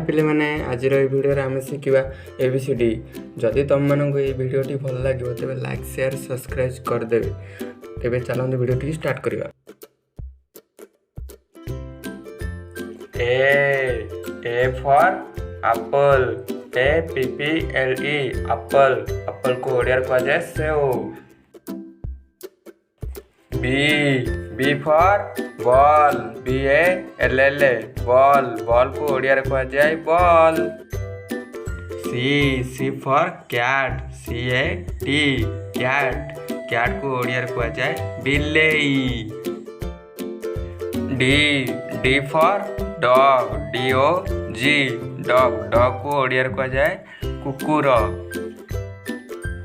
पिले माने आज भिडियो आम शिखा ABCD। जदि तुम मानक ये भिडियोटी भल लगे तेरे लाइक शेयर सब्सक्राइब करदे। तेरे चलते भिडियो स्टार्ट करवा। A for apple, APPLE apple. Apple को ओडिया कहा जाए सेव। B for ball, BALL ball. Ball को ओडिया कहा जाए ball. C for cat, CAT cat. Cat को ओडिया कहा जाए बिलेई। D for dog, DOG dog. Dog को ओडिया कहा जाए कुकुर।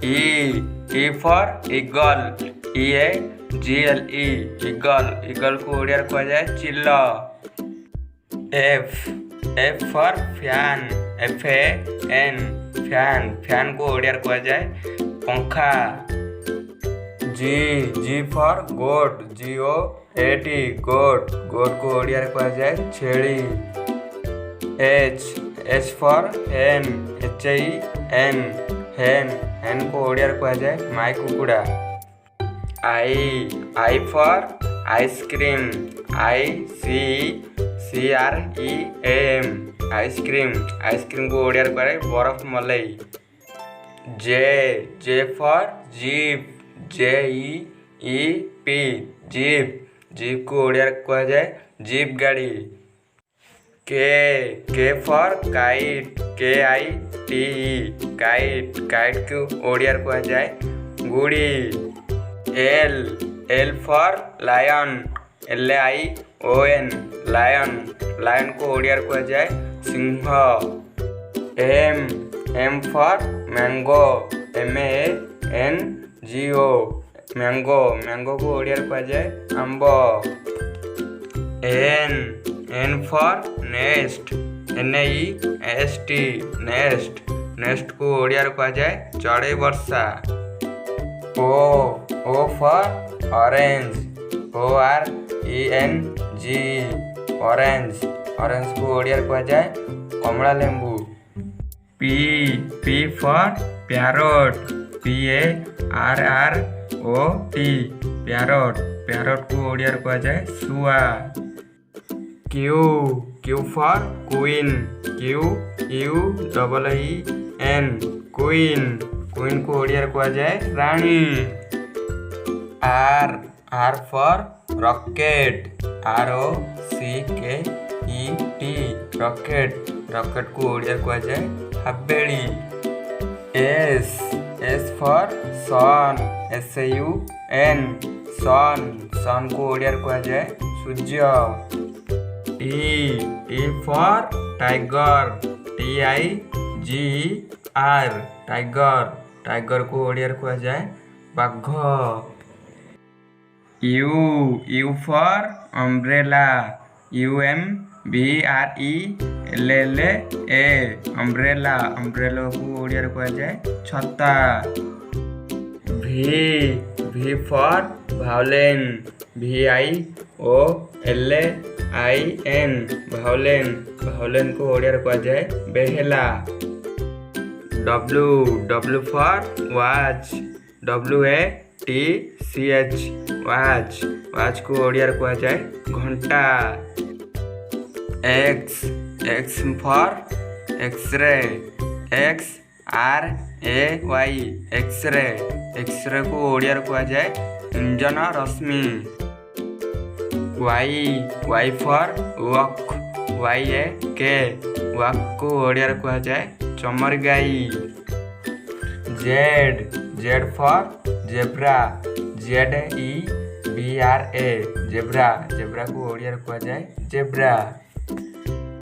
E for eagle, EAGLE eagle. Eagle को ओडिया कहा जाए चिल। F for fan, FAN fan. Fan को ओडिया कहा जाए पंखा। जी फॉर गोट, GOAT गोट। गोट को ओडिया कहा जाए छेली। एच फॉर हेन, HEN हेन। हेन को ओडिया कहा जाए माई कुकुड़ा। I for ice cream, ICCREAM ice cream. Ice cream को ओडिया कहा जाए बर्फ मलाई। J for jeep, JEEP jeep. Jeep को ओडिया कहा जाए जीप गाड़ी। K for kite, KITE kite. Kite को ओडिया कहा जाए गुड़ी। L for lion, LION lion. Lion को ओडिया कहा जाए सिंह। M for mango, MANGO mango. Mango को ओडिया कहा जाए आंबो। N for nest, NEST nest. Nest को ओडिया कहा जाए चढ़ई वर्षा। O for orange, ORENG orange. Orange को ओडिया कहा जाए कमला लेंबू। P for parrot, PARROT parrot. Parrot को ओडिया कहा जाए सुआ। Q for queen, QUEEN queen. Queen को ओडिया कहा जाए रानी। R for rocket, ROCKET rocket. Rocket को ओडिया कहा जाए हबेली। S for sun, SUN sun. Sun को ओडिया कहा जाए सूर्य। T for tiger, TIGER tiger. Tiger को ओडिया कहा जाए बाघ। U for umbrella, UMBRELLA umbrella. Umbrella को ओडिया कहा जाए छता। V for violin, VIOLIN violin. Violin को ओडिया कहा जाए बेहेला। W for watch, WATCH watch. Watch को ओडिया कहा जाए घंटा। X for x-ray, XRAY x-ray. X-ray को ओडिया कहा जाए इंजन रश्मि। Y for yak, YAK yak को ओडिया कहा जाए चमर गाई। Z for zebra, ZEBRA zebra. Zebra को ओडिया कहा जाए जेब्रा।